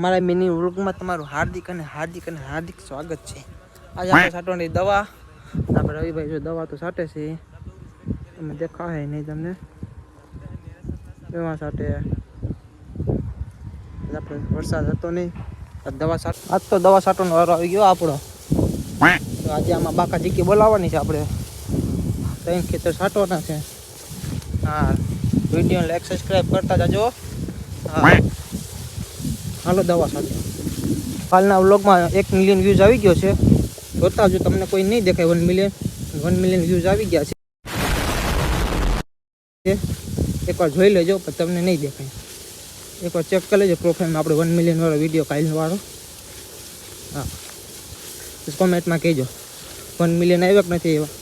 અમારા મિની વ્લોગમાં તમારું હાર્દિક સ્વાગત છે. આજે આપણે છાંટવાની દવા, આપણે રવિભાઈ જો દવા તો છાંટે છે, તમે દેખાય નહીં તમને એવા છાંટે. આપણે વરસાદ હતો નહીં, દવા આજ તો દવા છાંટવાનો વારો આવી ગયો આપણો. તો આજે આમાં બાકા જીકી બોલાવવાની છે, આપણે 3 ખેતર છાંટવાના છે. હા, વિડીયો લાઈક સબસ્ક્રાઈબ કરતા જાજો. હા, હાલો દવા સાથે. કાલના વ્લોગમાં 1 મિલિયન વ્યૂઝ આવી ગયો છે. જોતા જો તમને કોઈ નહીં દેખાય. 1 મિલિયન વ્યૂઝ આવી ગયા છે. એકવાર જોઈ લેજો, પણ તમને નહીં દેખાય. એકવાર ચેક કરી લેજો પ્રોફાઇલમાં આપણે 1 મિલિયન વાળો વિડીયો કાલનો વાળો. હા, કોમેન્ટમાં કહેજો 1 મિલિયન આવ્યો કે નથી આવ્યો.